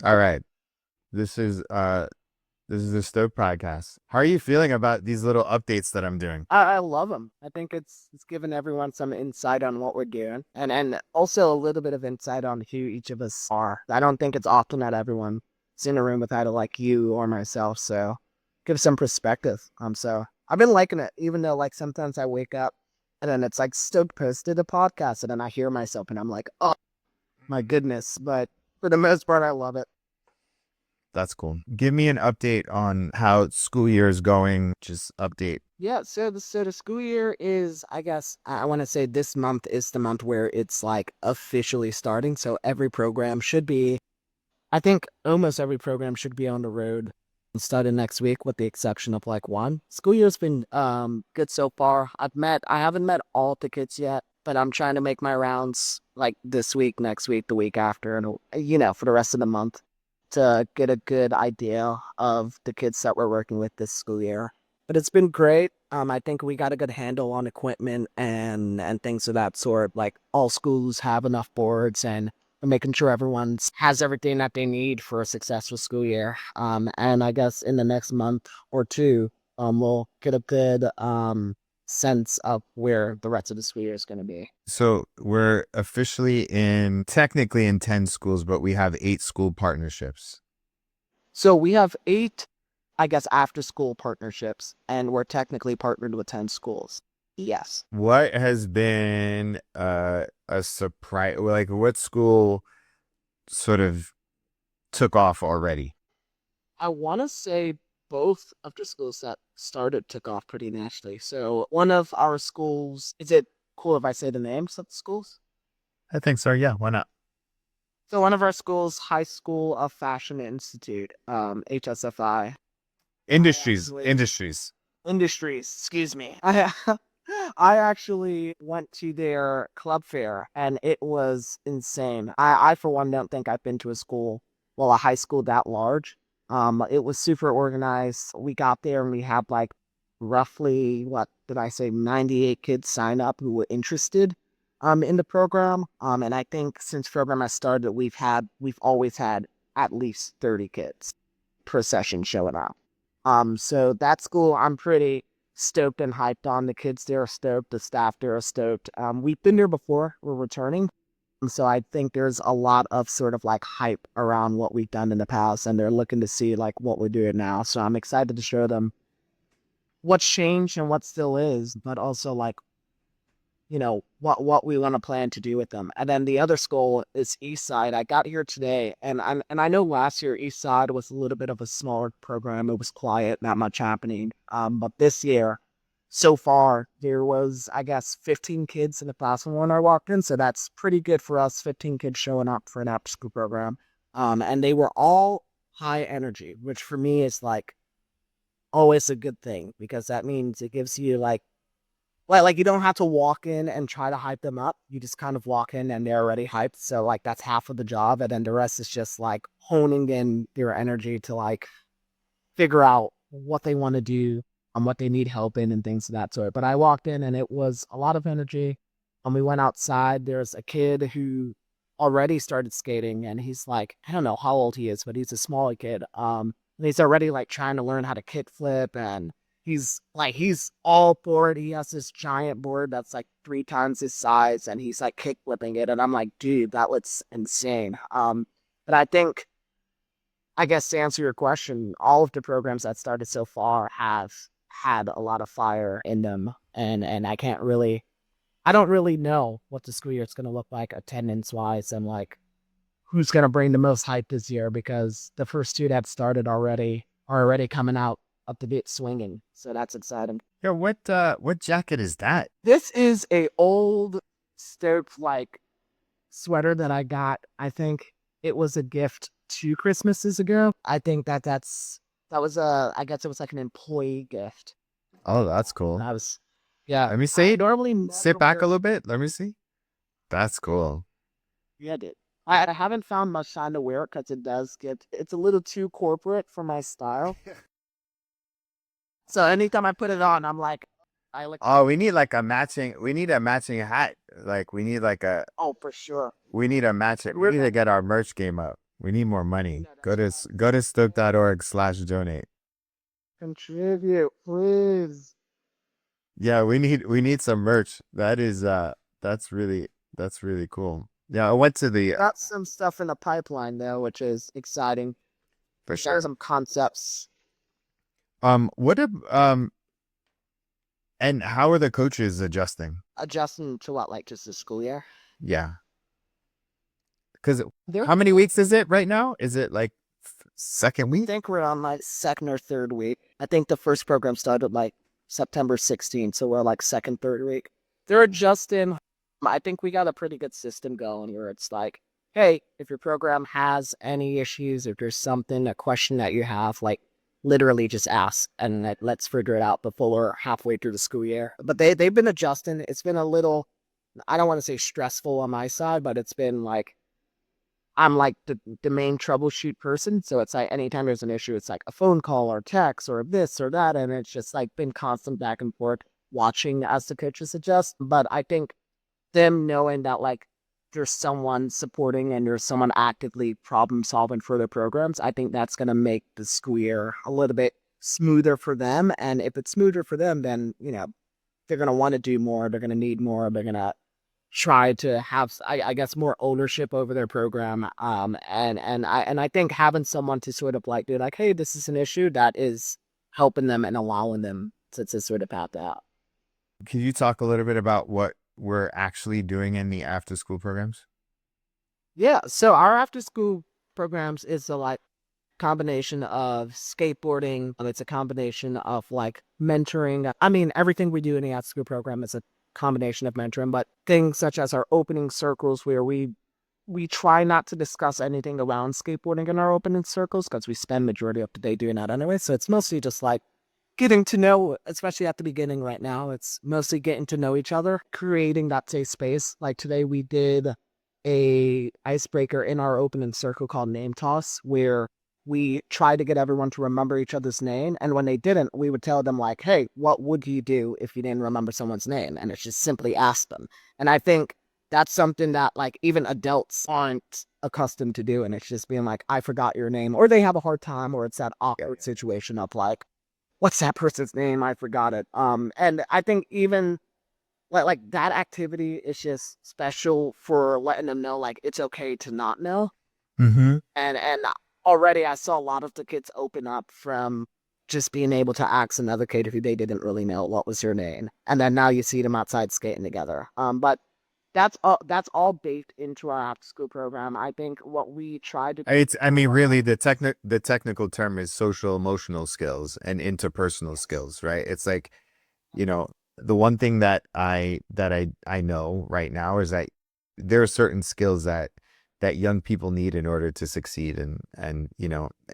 All right. This is the Stoked podcast. How are you feeling about these little updates that I'm doing? I love them. I think it's given everyone some insight on what we're doing, and also a little bit of insight on who each of us are. I don't think it's often that everyone's in a room with either like you or myself, so give some perspective. So I've been liking it, even though like sometimes I wake up and then it's like Stoked posted a podcast, and then I hear myself and I'm like, oh my goodness. But for the most part, I love it. That's cool. Give me an update on how school year is going. Just update. Yeah, so the school year is, I guess, I want to say this month is the month where it's like officially starting. So every program should be, I think almost every program should be on the road starting next week, with the exception of like one. School year's been good so far. I haven't met all the kids yet, but I'm trying to make my rounds like this week, next week, the week after, and for the rest of the month to get a good idea of the kids that we're working with this school year. But it's been great. I think we got a good handle on equipment and things of that sort. Like all schools have enough boards, and making sure everyone has everything that they need for a successful school year. And I guess in the next month or two, we'll get a good sense of where the rest of the school year is going to be. So we're officially technically in 10 schools, but we have 8 school partnerships. So we have eight, I guess, after school partnerships, and we're technically partnered with 10 schools. Yes. What has been a surprise? Like, what school sort of took off already? I want to say both of the schools that started took off pretty naturally. So one of our schools, is it cool if I say the names of the schools? I think so. Yeah, why not? So one of our schools, High School of Fashion Institute, HSFI. I Industries, actually industries. Industries, excuse me. I actually went to their club fair and it was insane. I for one don't think I've been to a school, well, a high school that large. It was super organized. We got there and we had like roughly, what did I say, 98 kids sign up who were interested in the program. And I think since program has started, we've always had at least 30 kids per session showing up. So that school, I'm pretty stoked and hyped on. The kids there are stoked. The staff there are stoked. We've been there before. We're returning. And so I think there's a lot of sort of like hype around what we've done in the past, and they're looking to see like what we're doing now. So I'm excited to show them what's changed and what still is, but also like what we want to plan to do with them. And then the other school is East Side. I got here today, and I know last year East Side was a little bit of a smaller program. It was quiet, not much happening. But this year, so far, there was, I guess, 15 kids in the classroom when I walked in, so that's pretty good for us. 15 kids showing up for an after school program, and they were all high energy, which for me is like always a good thing because that means it gives you like you don't have to walk in and try to hype them up. You just kind of walk in and they're already hyped. So like that's half of the job. And then the rest is just like honing in your energy to like figure out what they want to do and what they need help in and things of that sort. But I walked in and it was a lot of energy. And we went outside. There's a kid who already started skating and he's like, I don't know how old he is, but he's a smaller kid. And he's already like trying to learn how to kickflip, and he's all for it. He has this giant board that's like 3 times his size, and he's like kick flipping it. And I'm like, dude, that looks insane. But I think, I guess to answer your question, all of the programs that started so far have had a lot of fire in them, and I don't really know what the school year is going to look like attendance wise, and like who's going to bring the most hype this year, because the first two that started already are already coming out up the bit swinging. So that's exciting. Yeah, what jacket is that? This is a old Stoke like sweater that I got. I think it was a gift 2 Christmases ago. I think that was I guess it was like an employee gift. Oh, that's And cool. I was, yeah. Let me I see. normally Sit never back a wear. little bit. Let me see. That's cool. Yeah, I did. I haven't found much time to wear it because it's a little too corporate for my style. So anytime I put it on, I'm like, I look, Oh, we need a matching hat. Like oh, for sure. we need a matching, we We're need to get our merch game up. We need more money. No, Go that's to what I was go to saying. stoke.org/donate. Contribute, please. Yeah, we need some merch. That's really cool. Yeah, I went to the Got some stuff in the pipeline though, which is exciting. for Got sure. some concepts. What if and how are the coaches adjusting? Adjusting to what, like just the school year? Yeah. Because There, how many weeks is it right now? Is it like second I week? think we're on like second or third week. I think the first program started like September 16th, so we're like second, third week. They're adjusting. I think we got a pretty good system going where it's like, hey, if your program has any issues, if there's something, a question that you have, like literally just ask and let's figure it out before we're halfway through the school year. But they've been adjusting. It's been a little, I don't want to say stressful on my side, but it's been like I'm like the main troubleshoot person. So it's like anytime there's an issue, it's like a phone call or text or this or that. And it's just like been constant back and forth watching as the coaches adjust. But I think them knowing that like there's someone supporting and there's someone actively problem solving for their programs, I think that's gonna make the school year a little bit smoother for them. And if it's smoother for them, then they're gonna want to do more, they're gonna need more, they're gonna try to have I guess more ownership over their program and I think having someone to sort of like be like, hey, this is an issue, that is helping them and allowing them to sort of have that. Can you talk a little bit about what we're actually doing in the after school programs? Yeah, so our after school programs is a like combination of skateboarding. It's a combination of like mentoring. I mean, everything we do in the after school program is a combination of mentoring, but things such as our opening circles where we try not to discuss anything around skateboarding in our opening circles because we spend majority of the day doing that anyway. So it's mostly just like getting to know, especially at the beginning right now, it's mostly getting to know each other, creating that safe space. Like today we did a icebreaker in our opening circle called Name Toss, where we tried to get everyone to remember each other's name. And when they didn't, we would tell them like, hey, what would you do if you didn't remember someone's name? And it's just simply ask them. And I think that's something that like even adults aren't accustomed to doing. It's just being like, I forgot your name, or they have a hard time, or it's that awkward situation of like, what's that person's name? I forgot it. And I think even like that activity is just special for letting them know like it's okay to not know. Mm-hmm. And already I saw a lot of the kids open up from just being able to ask another kid who they didn't really know what was your name, and then now you see them outside skating together. But that's all baked into our after school program. I think what we tried to It's, I mean, do. really, the technical term is social emotional skills and interpersonal Yes. skills, right? It's like, the one thing that I know right now is that there are certain skills that young people need in order to succeed and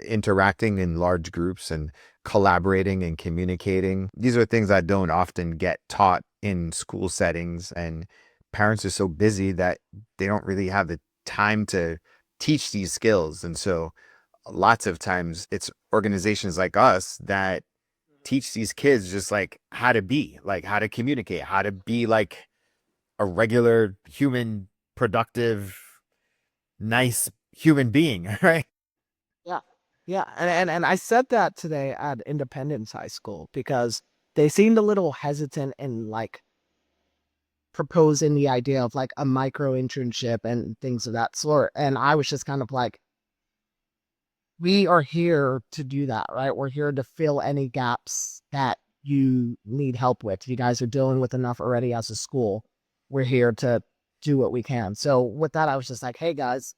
interacting in large groups and collaborating and communicating. These are things that don't often get taught in school settings, and parents are so busy that they don't really have the time to teach these skills. And so lots of times it's organizations like us that teach these kids just like how to be, like how to communicate, how to be like a regular human, productive, nice human being, right? Yeah. Yeah. And I said that today at Independence High School because they seemed a little hesitant in like proposing the idea of like a micro internship and things of that sort. And I was just kind of like, we are here to do that, right? We're here to fill any gaps that you need help with. You guys are dealing with enough already as a school. We're here to do what we can. So with that, I was just like, hey guys,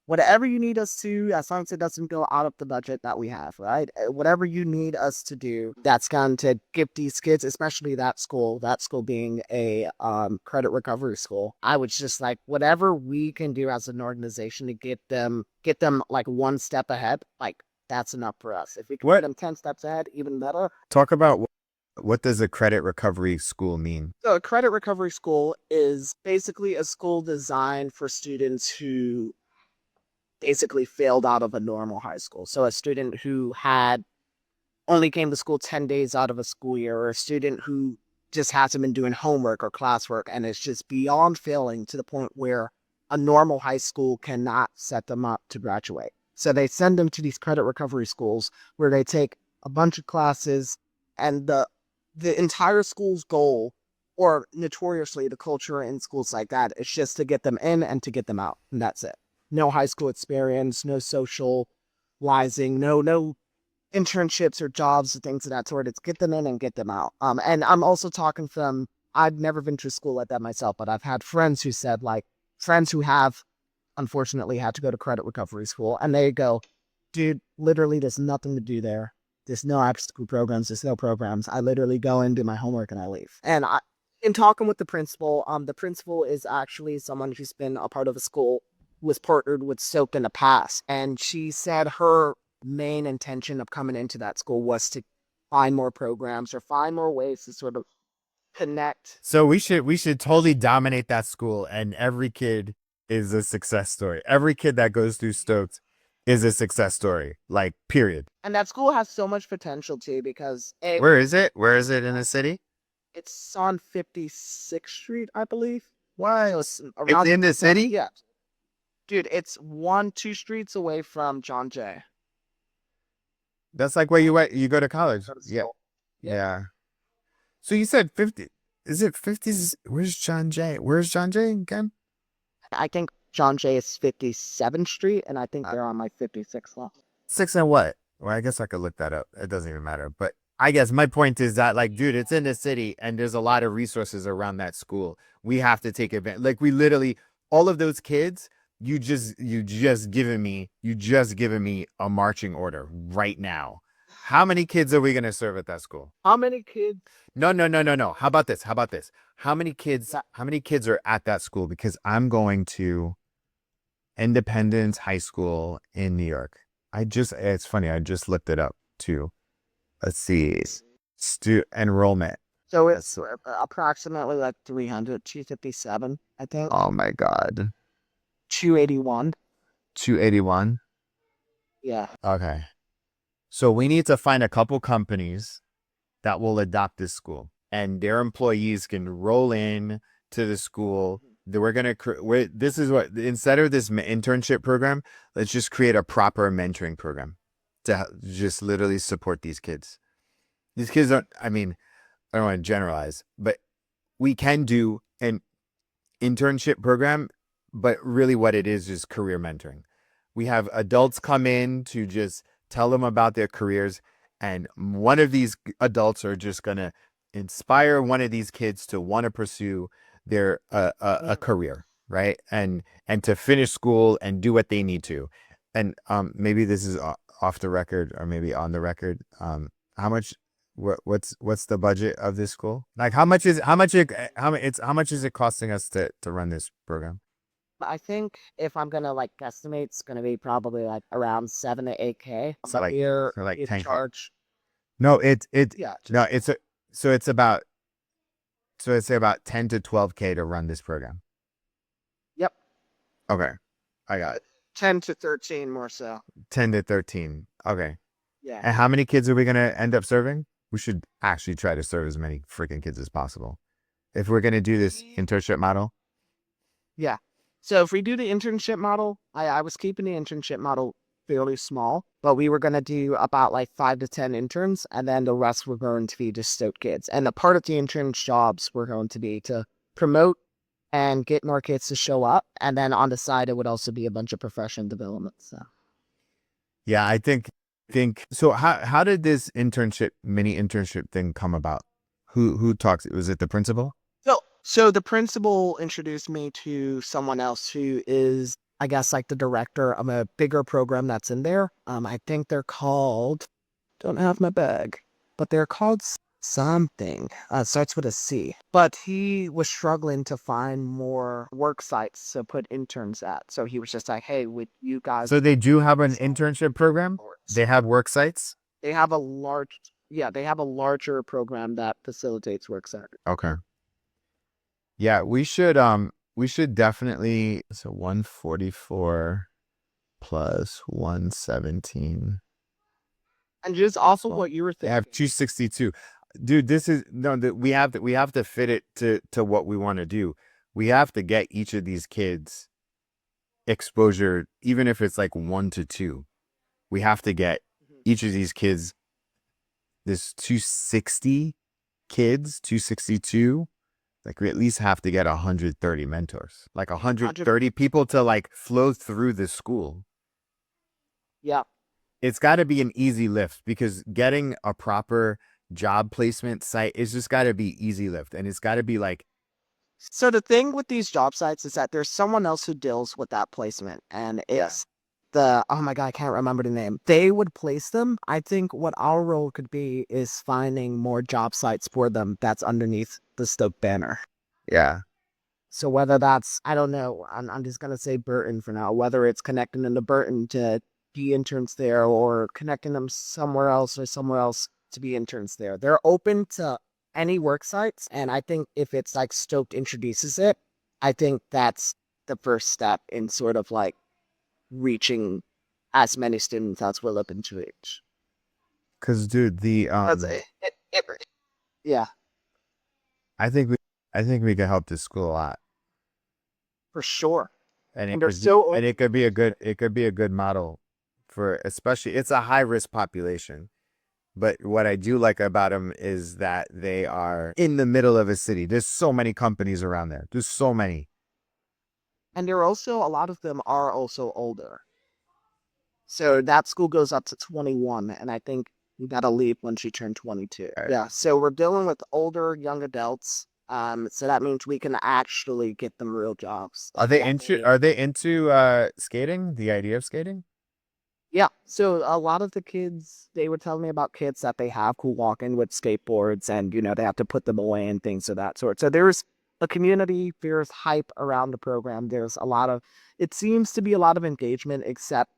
whatever you need us to, as long as it doesn't go out of the budget that we have, right? Whatever you need us to do, that's going to give these kids, especially that school being a credit recovery school. I was just like, whatever we can do as an organization to get them like one step ahead, like that's enough for us. If we can get What them 10 steps ahead, even better. talk about what does a credit recovery school mean? So a credit recovery school is basically a school designed for students who basically failed out of a normal high school. So a student who had only came to school 10 days out of a school year, or a student who just hasn't been doing homework or classwork and is just beyond failing to the point where a normal high school cannot set them up to graduate. So they send them to these credit recovery schools where they take a bunch of classes, and the entire school's goal, or notoriously the culture in schools like that, is just to get them in and to get them out. And that's it. No high school experience, no socializing, no internships or jobs or things of that sort. It's get them in and get them out. And I'm also talking from, I've never been to a school like that myself, but I've had friends who said, like, friends who have unfortunately had to go to credit recovery school, and they go, dude, literally there's nothing to do there. There's no after school programs, there's no programs. I literally go in, do my homework, and I leave. And in talking with the principal is actually someone who's been a part of a school, was partnered with Stoked in the past. And she said her main intention of coming into that school was to find more programs or find more ways to sort of connect. So we should totally dominate that school, and every kid is a success story. Every kid that goes through Stoked is a success story. Like, period. And that school has so much potential too, because Where is it? Where is it in the city? it's on 56th Street, I believe. Why? It's It's around, in the city? yeah, dude. It's 2 streets away from John Jay. That's like where you went, you go to college. Go to Yeah. school. Yeah, Yeah. So you said 50. Is it 50s? Where's John Jay? Where's John Jay again? I think John Jay is 57th Street, and I think Uh, they're on my 56th level. Six and what? Well, I guess I could look that up. It doesn't even matter. But I guess my point is that, like, dude, it's in the city and there's a lot of resources around that school. We have to take advantage. Like, we literally, all of those kids, you just given me a marching order right now. How many kids are we gonna serve at that school? How many kids? No, no, no, no, no. How about this? How about this? How many kids are at that school? Because I'm going to Independence High School in New York. It's funny, I just looked it up too. Let's see. Enrollment. So it's approximately like 300, 257, I think. Oh my God. 281. 281. Yeah. Okay. So we need to find a couple companies that will adopt this school, and their employees can roll in to the school. We're gonna this is what, instead of this internship program, let's just create a proper mentoring program to just literally support these kids. These kids aren't, I mean, I don't want to generalize, but we can do an internship program, but really what it is career mentoring. We have adults come in to just tell them about their careers, and one of these adults are just going to inspire one of these kids to want to pursue their a career, right? And to finish school and do what they need to. And maybe this is off the record or maybe on the record. How much what's the budget of this school? Like, how much is it costing us to run this program? I think if I'm gonna like guesstimate, it's gonna be probably like around 7 to 8K. So But like we're for like we 10K. charge, No, yeah, no, just so it's about so it's about 10 to 12K to run this program. yep, Okay. I got 10 to 13 more so. 10 to 13. Okay. Yeah. And how many kids are we going to end up serving? We should actually try to serve as many freaking kids as possible. If we're going to do this internship model. Yeah. So if we do the internship model, I was keeping the internship model fairly small, but we were going to do about like 5 to 10 interns, and then the rest were going to be just Stoked kids. And the part of the interns' jobs were going to be to promote and get more kids to show up. And then on the side, it would also be a bunch of profession development. So. Yeah, I think so. How did this mini internship thing come about? Who talks? Was it the principal? So the principal introduced me to someone else who is, I guess, like the director of a bigger program that's in there. I think they're called, don't have my bag, but they're called something. Starts with a C. But he was struggling to find more work sites to put interns at. So he was just like, hey, would you guys? So they do have an internship program. They have work sites. They have a large, yeah, they have a larger program that facilitates work sites. Okay. Yeah, we should definitely, so 144 plus 117. And just off of what you were I have thinking, 262. Dude, this is no that we have to fit it to what we want to do. We have to get each of these kids exposure, even if it's like 1 to 2. We have to get Mhm. each of these kids, this 260 kids, 262. Like we at least have to get 130 mentors, like 100. 130 people to like flow through the school. Yeah. It's got to be an easy lift because getting a proper job placement site is just got to be easy lift. And it's got to be like, So the thing with these job sites is that there's someone else who deals with that placement, and yeah, it's the oh my god, I can't remember the name. They would place them. I think what our role could be is finding more job sites for them that's underneath the Stoke banner. yeah. So whether that's I don't know, I'm just gonna say Burton for now. Whether it's connecting them to Burton to be interns there, or connecting them somewhere else or somewhere else to be interns there. They're open to any work sites, and I think if it's like Stoked introduces it, I think that's the first step in sort of like reaching as many students as we're looking to reach. Cause dude, That's yeah, I think we, I think we can help this school a lot. for sure. And And they're so it open. could be a good, it could be a good model for, especially, it's a high risk population. But what I do like about them is that they are in the middle of a city. There's so many companies around there. There's so many. And they're also a lot of them are also older. So that school goes up to 21, and I think you gotta leave once you turn 22. Right. Yeah, so we're dealing with older young adults. So that means we can actually get them real jobs. Are they into skating? The idea of skating? Yeah, so a lot of the kids, they were telling me about kids that they have who walk in with skateboards, and they have to put them away and things of that sort. So there's a community, there's hype around the program. There's a lot of, it seems to be a lot of engagement, except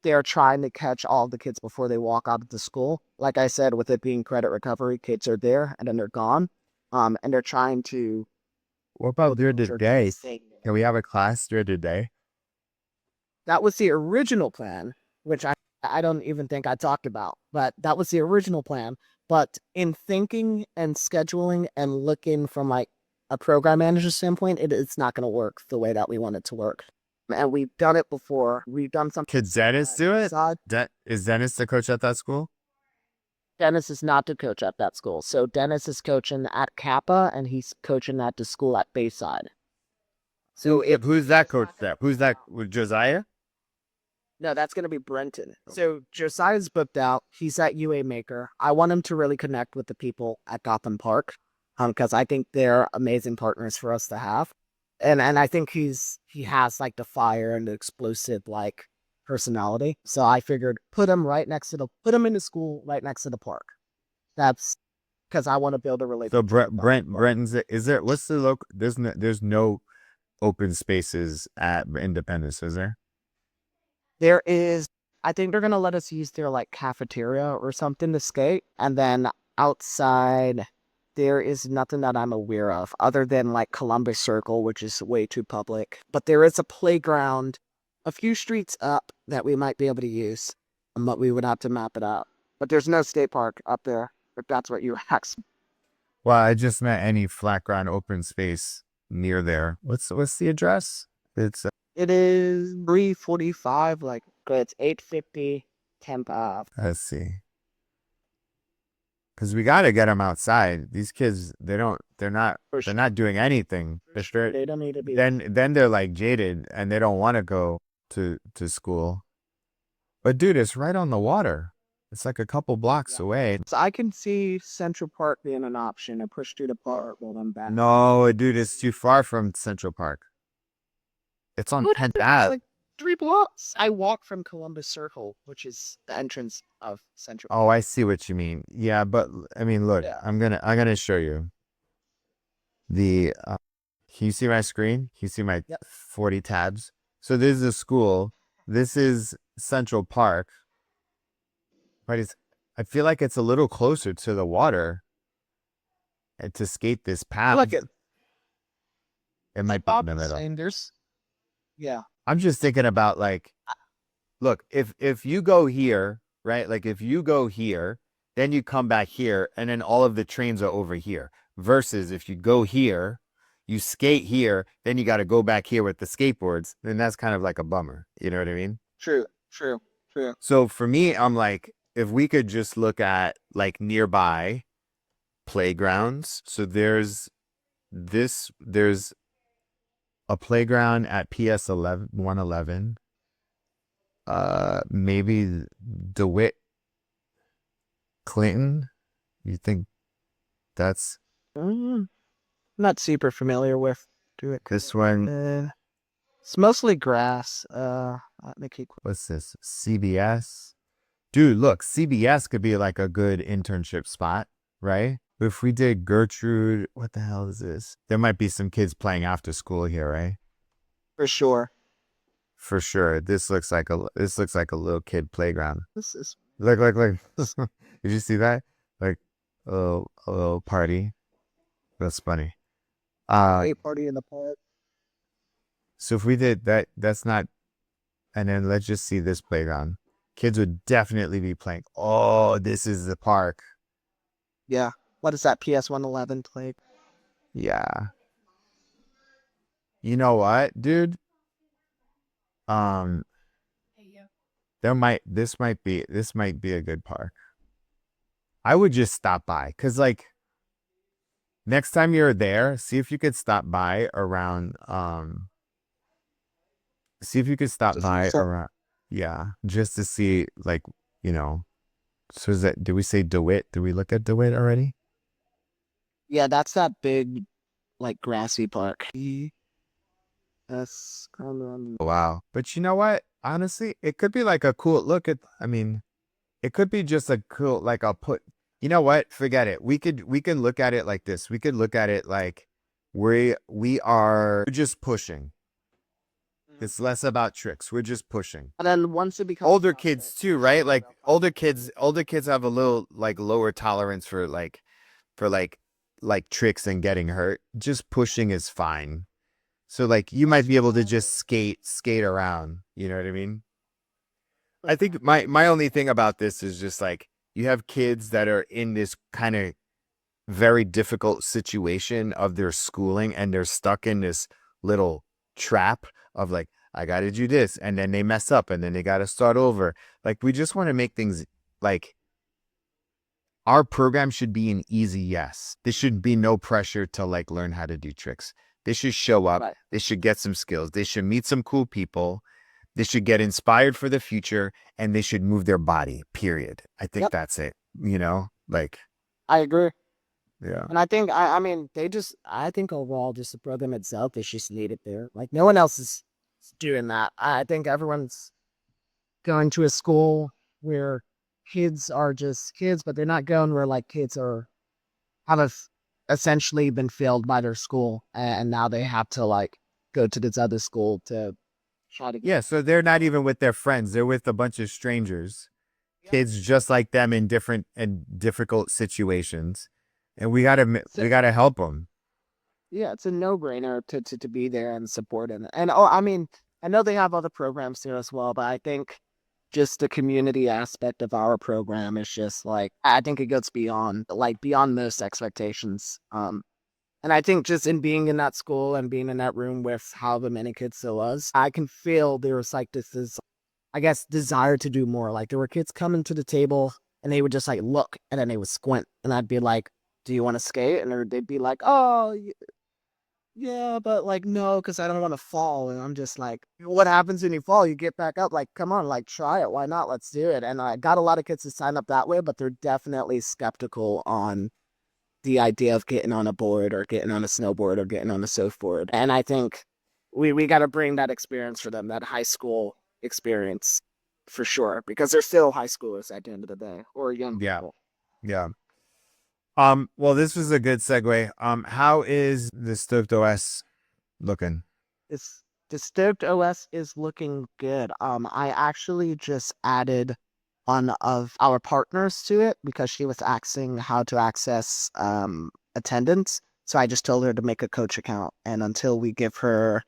they're trying to catch all the kids before they walk out of the school. Like I said, with it being credit recovery, kids are there and then they're gone. And they're trying to What about build during the culture to day? stay there. Can we have a class during the day? That was the original plan, which I don't even think I talked about, but that was the original plan. But in thinking and scheduling and looking from like a program manager standpoint, it's not going to work the way that we want it to work. And we've done it before. We've done something Could Dennis do it? side. Is Dennis the coach at that school? Dennis is not the coach at that school. So Dennis is coaching at Kappa and he's coaching at the school at Bayside. So Who's that coach there? Who's that? With Josiah? no, that's going to be Brenton. So Josiah's booked out. He's at UA Maker. I want him to really connect with the people at Gotham Park, because I think they're amazing partners for us to have. And I think he has like the fire and the explosive like personality. So I figured put him in the school right next to the park. That's because I want to build a So relationship with Gotham Park. Brenton's, is there, what's the local, there's no open spaces at Independence, is there? There is, I think they're gonna let us use their like cafeteria or something to skate, and then outside there is nothing that I'm aware of other than like Columbus Circle, which is way too public. But there is a playground a few streets up that we might be able to use, but we would have to map it out. But there's no state park up there, if that's what you asked. Well, I just meant any flat ground open space near there. What's the address? It's It is 3:45, like it's 8:50 temp up. let's see. Because we got to get them outside. These kids, For they're sure. not doing anything. They don't need to be. Then they're like jaded and they don't want to go to school. But dude, it's right on the water. It's like a couple blocks Yeah. away. So I can see Central Park being an option and push through the park while I'm back. No, dude, it's too far from Central Park. It's on What? 10th It's Ave. like 3 blocks. I walk from Columbus Circle, which is the entrance of Central Oh, Park. I see what you mean. Yeah, but I mean, look, Yeah. I'm gonna show you the. Can you see my screen? Can you see my Yep. 40 tabs? So this is a school. This is Central Park, but I feel like it's a little closer to the water and to skate this path. Look at It might be in Bob the was middle. saying there's yeah. I'm just thinking about like, look, if you go here, right? Like if you go here, then you come back here, and then all of the trains are over here. Versus if you go here, you skate here, then you got to go back here with the skateboards, then that's kind of like a bummer. You know what I mean? True, true, true. So for me, I'm like, if we could just look at like nearby playgrounds. So there's a playground at PS 11 111. Maybe DeWitt Clinton. You think that's Mm, not super familiar with do it. this one? It's mostly grass. Let me keep. What's this? CBS? Dude, look, CBS could be like a good internship spot, right? If we did Gertrude, what the hell is this? There might be some kids playing after school here, right? For sure. For sure. This looks like a little kid playground. This is Look. Did you see that? Like a little party. That's funny. Uh a party in the park. so if we did that, that's not, and then let's just see this playground. Kids would definitely be playing. Oh, this is the park. Yeah. What is that? PS 111 play? Yeah. You know what, dude? Um, this might be a good park. I would just stop by because like next time you're there, see if you could stop by around see if you could stop by So, around, yeah, just to see like, you know, so is that, did we say DeWitt? Did we look at DeWitt already? yeah, that's that big, like grassy park. Yes. Wow. But you know what? Honestly, it could be like a cool look at, I mean, it could be just a cool, like I'll put, you know what? Forget it. We can look at it like this. We could look at it like we're just pushing. It's less about tricks. We're just pushing. And then once it becomes Older kids too, right? Like older kids have a little like lower tolerance for like tricks and getting hurt. Just pushing is fine. So like you might be able to just skate around. You know what I mean? I think my only thing about this is just like you have kids that are in this kind of very difficult situation of their schooling and they're stuck in this little trap of like I got to do this and then they mess up and then they got to start over. Like we just want to make things like our program should be an easy yes. There should be no pressure to like learn how to do tricks. They should show up. right. They should get some skills. They should meet some cool people. They should get inspired for the future and they should move their body, period. I think Yep. that's it. You know, like, I agree. yeah. And I think I mean I think overall just the program itself is just needed there. Like no one else is doing that. I think everyone's going to a school where kids are just kids, but they're not going where like kids are have essentially been failed by their school and now they have to like go to this other school to try to get. Yeah. So they're not even with their friends. They're with a bunch of strangers, kids just like them in different and difficult situations. And So, we gotta help them. yeah, it's a no-brainer to be there and support it. And oh, I mean, I know they have other programs there as well, but I think just the community aspect of our program is just like I think it goes beyond like beyond most expectations. And I think just in being in that school and being in that room with however many kids there was, I can feel there was like this I guess desire to do more. Like there were kids coming to the table and they would just like look and then they would squint and I'd be like, "Do you want to skate?" And they'd be like, "Oh, yeah, but like no, because I don't want to fall." And I'm just like, "What happens when you fall? You get back up. Like, come on, like try it. Why not? Let's do it." And I got a lot of kids to sign up that way, but they're definitely skeptical on the idea of getting on a board or getting on a snowboard or getting on a surfboard. And I think we got to bring that experience for them, that high school experience for sure, because they're still high schoolers at the end of the day or young Yeah. people. Yeah. Well, this was a good segue. How is the Stoked OS looking? It's the Stoked OS is looking good. I actually just added one of our partners to it because she was asking how to access attendance. So I just told her to make a coach account, and until we give her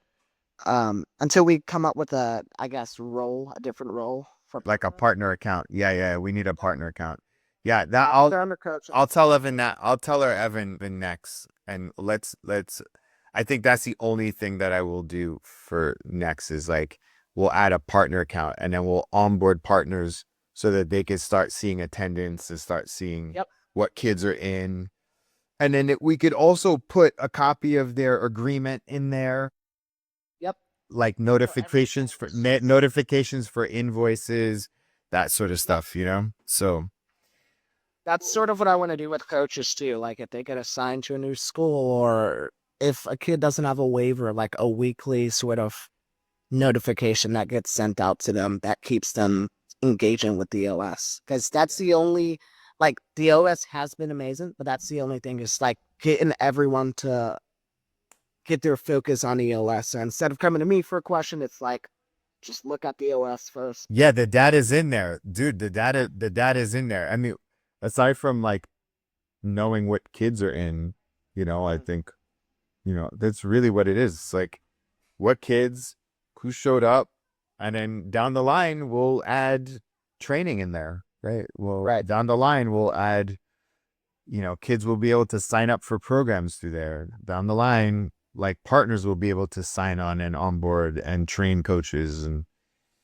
until we come up with a I guess role, a different role for Like a partner. partner account. Yeah, yeah, we need a partner account. Yeah, that I'll put her on the coach. I'll tell Evan that. I'll tell her Evan next, and let's. I think that's the only thing that I will do for next is like we'll add a partner account and then we'll onboard partners so that they can start seeing attendance and start seeing Yep. what kids are in. And then we could also put a copy of their agreement in there, Yep. like So everything is just. notifications for invoices, that sort of Yep. stuff, you know? So, That's sort of what I want to do with coaches too. Like if they get assigned to a new school or if a kid doesn't have a waiver, like a weekly sort of notification that gets sent out to them that keeps them engaging with the OS. Because that's the only, like, the OS has been amazing, but that's the only thing is like getting everyone to get their focus on the OS. So instead of coming to me for a question, it's like, just look at the OS first. yeah, the data's in there. Dude, the data is in there. I mean, aside from like knowing what kids are in, I Mhm. think, that's really what it is. It's like what kids, who showed up, and then down the line we'll add training in there, right? Well, Right. down the line we'll add, kids will be able to sign up for programs through there. Down the line, like partners will be able to sign on and onboard and train coaches and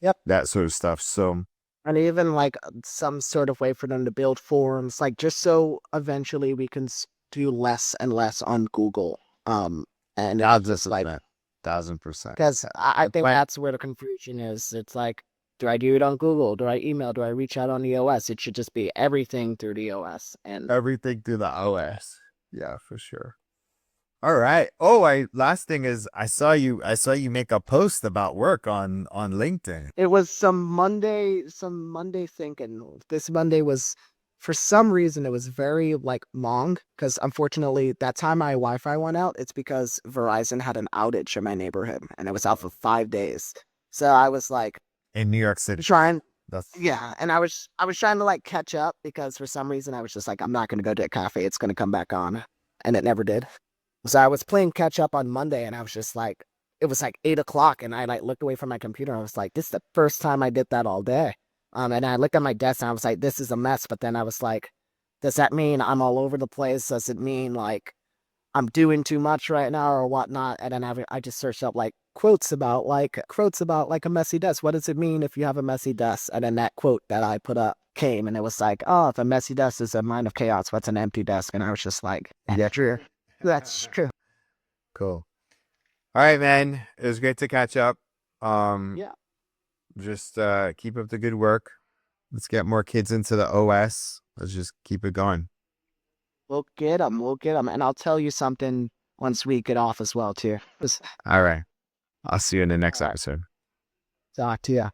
Yep. that sort of stuff. So And even like some sort of way for them to build forums, like just so eventually we can do less and less on Google. And it's thousand just like, percent, 1000%. because I The think plan, that's where the confusion is. It's like, do I do it on Google? Do I email? Do I reach out on the OS? It should just be everything through the OS. And everything through the OS. Yeah, for sure. All right. Oh, I last thing is I saw you make a post about work on LinkedIn. it was some Monday thinking. This Monday was, for some reason, it was very like long because unfortunately that time my Wi-Fi went out. It's because Verizon had an outage in my neighborhood and it was out for 5 days. So I was like In New York City. trying, That's yeah, and I was trying to like catch up because for some reason I was just like I'm not gonna go to a cafe. It's gonna come back on, and it never did. So I was playing catch up on Monday, and I was just like, it was like 8 o'clock, and I like looked away from my computer. And I was like, this is the first time I did that all day. And I looked at my desk, and I was like, this is a mess. But then I was like, does that mean I'm all over the place? Does it mean like I'm doing too much right now or whatnot? And then I just searched up like quotes about like a messy desk. What does it mean if you have a messy desk? And then that quote that I put up came, and it was like, oh, if a messy desk is a mind of chaos, what's an empty desk? And I was just like, that's true. That's true. cool. All right, man. It was great to catch up. Um, Yeah. just keep up the good work. Let's get more kids into the OS. Let's just keep it going. We'll get them. We'll get them. And I'll tell you something once we get off as well, too. All right. I'll see you in the All next right. episode. Talk to you.